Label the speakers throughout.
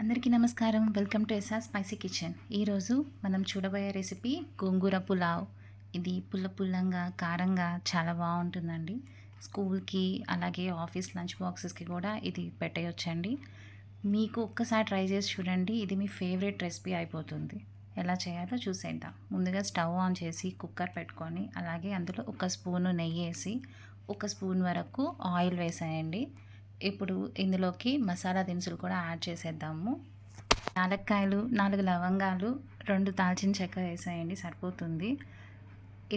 Speaker 1: అందరికీ నమస్కారం. Welcome to SR spicy kitchen. ఈరోజు మనం చూడబోయే రెసిపీ గోంగూర పులావ్. ఇది పుల్ల పుల్లంగా, కారంగా చాలా బాగుంటుందండి. స్కూల్కి అలాగే ఆఫీస్ లంచ్ బాక్సెస్కి కూడా ఇది పెట్టేయొచ్చండి. మీకు ఒక్కసారి ట్రై చేసి చూడండి, ఇది మీ ఫేవరెట్ రెసిపీ అయిపోతుంది. ఎలా చేయాలో చూసేద్దాం. ముందుగా స్టవ్ ఆన్ చేసి కుక్కర్ పెట్టుకొని, అలాగే అందులో ఒక స్పూను నెయ్యి వేసి, ఒక స్పూన్ వరకు ఆయిల్ వేసేయండి. ఇప్పుడు ఇందులోకి మసాలా దినుసులు కూడా యాడ్ చేసేద్దాము. యాలక్కాయలు, 4 లవంగాలు, 2 దాల్చిన చెక్క వేసేయండి, సరిపోతుంది.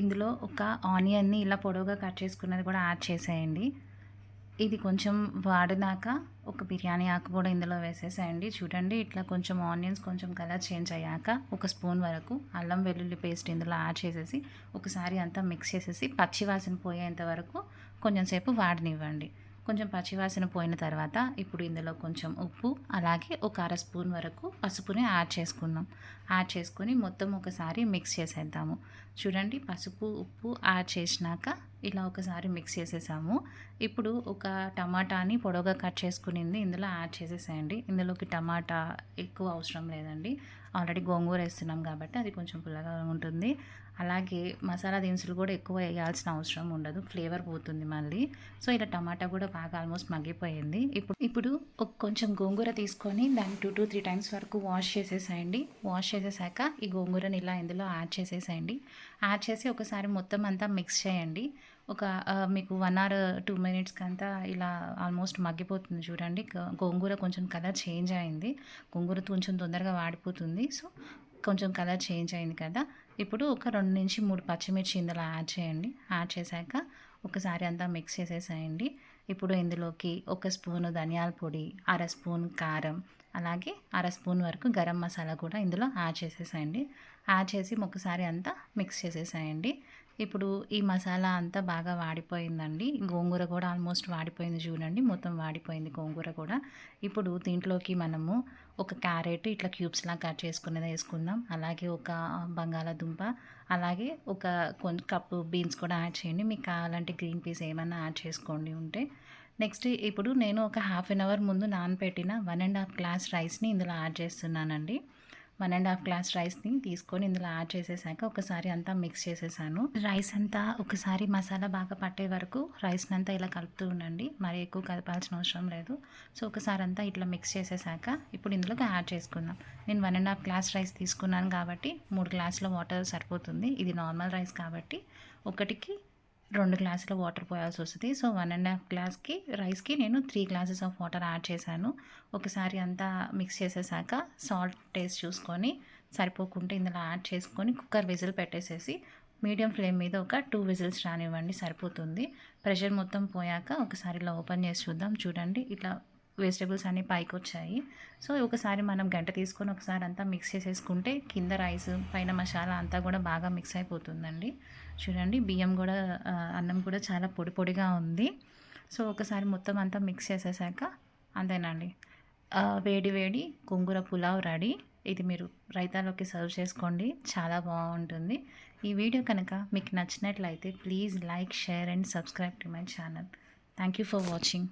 Speaker 1: ఇందులో ఒక ఆనియన్ని ఇలా పొడవుగా కట్ చేసుకున్నది కూడా యాడ్ చేసేయండి. ఇది కొంచెం వాడినాక ఒక బిర్యానీ ఆకు కూడా ఇందులో వేసేసేయండి. చూడండి, ఇట్లా కొంచెం ఆనియన్స్ కొంచెం కలర్ చేంజ్ అయ్యాక ఒక స్పూన్ వరకు అల్లం వెల్లుల్లి పేస్ట్ ఇందులో యాడ్ చేసేసి ఒకసారి అంతా మిక్స్ చేసేసి పచ్చివాసన పోయేంత వరకు కొంచెం సేపు వాడనివ్వండి. కొంచెం పచ్చివాసన పోయిన తర్వాత ఇప్పుడు ఇందులో కొంచెం ఉప్పు, అలాగే ఒక అర స్పూన్ వరకు పసుపుని యాడ్ చేసుకుందాం. యాడ్ చేసుకొని మొత్తం ఒకసారి మిక్స్ చేసేద్దాము. చూడండి, పసుపు ఉప్పు యాడ్ చేసినాక ఇలా ఒకసారి మిక్స్ చేసేసాము. ఇప్పుడు ఒక టమాటాని పొడవుగా కట్ చేసుకునింది ఇందులో యాడ్ చేసేసేయండి. ఇందులోకి టమాటా ఎక్కువ అవసరం లేదండి, ఆల్రెడీ గోంగూర వేస్తున్నాం కాబట్టి అది కొంచెం పుల్లగా ఉంటుంది. అలాగే మసాలా దినుసులు కూడా ఎక్కువ వేయాల్సిన అవసరం ఉండదు, ఫ్లేవర్ పోతుంది మళ్ళీ. సో ఇలా టమాటా కూడా బాగా ఆల్మోస్ట్ మగ్గిపోయింది. ఇప్పుడు కొంచెం గోంగూర తీసుకొని దాన్ని 2 to 3 టైమ్స్ వరకు వాష్ చేసేసేయండి. వాష్ చేసేసాక ఈ గోంగూరని ఇలా ఇందులో యాడ్ చేసేసేయండి. యాడ్ చేసి ఒకసారి మొత్తం అంతా మిక్స్ చేయండి. ఒక మీకు 1 or 2 మినిట్స్కి అంతా ఇలా ఆల్మోస్ట్ మగ్గిపోతుంది. చూడండి, గోంగూర కొంచెం కలర్ చేంజ్ అయింది. గోంగూర కొంచెం తొందరగా వాడిపోతుంది. సో కొంచెం కలర్ చేంజ్ అయింది కదా. ఇప్పుడు ఒక 2 నుంచి 3 పచ్చిమిర్చి ఇందులో యాడ్ చేయండి. యాడ్ చేశాక ఒకసారి అంతా మిక్స్ చేసేసేయండి. ఇప్పుడు ఇందులోకి ఒక స్పూను ధనియాల పొడి, అర స్పూన్ కారం, అలాగే అర స్పూన్ వరకు గరం మసాలా కూడా ఇందులో యాడ్ చేసేసేయండి. యాడ్ చేసి ఒకసారి అంతా మిక్స్ చేసేసేయండి. ఇప్పుడు ఈ మసాలా అంతా బాగా వాడిపోయిందండి. గోంగూర కూడా ఆల్మోస్ట్ వాడిపోయింది. చూడండి, మొత్తం వాడిపోయింది గోంగూర కూడా. ఇప్పుడు దీంట్లోకి మనము ఒక క్యారెట్ ఇట్లా క్యూబ్స్లా కట్ చేసుకునేది వేసుకుందాం. అలాగే ఒక బంగాళాదుంప, అలాగే ఒక కప్పు బీన్స్ కూడా యాడ్ చేయండి. మీకు కావాలంటే గ్రీన్ పీస్ ఏమైనా యాడ్ చేసుకోండి ఉంటే. నెక్స్ట్ ఇప్పుడు నేను ఒక హాఫ్ అన్ అవర్ ముందు నానబెట్టిన 1.5 గ్లాస్ రైస్ని ఇందులో యాడ్ చేస్తున్నానండి. 1.5 గ్లాస్ రైస్ని తీసుకొని ఇందులో యాడ్ చేసేసాక ఒకసారి అంతా మిక్స్ చేసేసాను. రైస్ అంతా ఒకసారి మసాలా బాగా పట్టే వరకు రైస్ని అంతా ఇలా కలుపుతూ ఉండండి. మరి ఎక్కువ కలపాల్సిన అవసరం లేదు. సో ఒకసారి అంతా ఇట్లా మిక్స్ చేసేసాక ఇప్పుడు ఇందులోకి యాడ్ చేసుకుందాం. నేను 1.5 గ్లాస్ రైస్ తీసుకున్నాను కాబట్టి 3 గ్లాసుల వాటర్ సరిపోతుంది. ఇది నార్మల్ రైస్ కాబట్టి ఒకటికి 2 గ్లాసుల వాటర్ పోయాల్సి వస్తుంది. సో 1.5 గ్లాస్కి రైస్కి నేను 3 గ్లాసెస్ ఆఫ్ వాటర్ యాడ్ చేశాను. ఒకసారి అంతా మిక్స్ చేసేసాక సాల్ట్ టేస్ట్ చూసుకొని సరిపోకుంటే ఇందులో యాడ్ చేసుకొని కుక్కర్ విజిల్ పెట్టేసేసి మీడియం ఫ్లేమ్ మీద ఒక 2 విజిల్స్ రానివ్వండి, సరిపోతుంది. ప్రెషర్ మొత్తం పోయాక ఒకసారి ఇలా ఓపెన్ చేసి చూద్దాం. చూడండి, ఇట్లా వెజిటేబుల్స్ అన్నీ పైకి వచ్చాయి. సో ఒకసారి మనం గంట తీసుకొని ఒకసారి అంతా మిక్స్ చేసేసుకుంటే కింద రైస్ పైన మసాలా అంతా కూడా బాగా మిక్స్ అయిపోతుందండి. చూడండి, బియ్యం కూడా అన్నం కూడా చాలా పొడి పొడిగా ఉంది. సో ఒకసారి మొత్తం అంతా మిక్స్ చేసేసాక అంతేనండి, వేడి వేడి గోంగూర పులావ్ రెడీ. ఇది మీరు రైతాలోకి సర్వ్ చేసుకోండి, చాలా బాగుంటుంది. ఈ వీడియో కనుక మీకు నచ్చినట్లయితే please like, share and subscribe to my channel. Thank you for watching.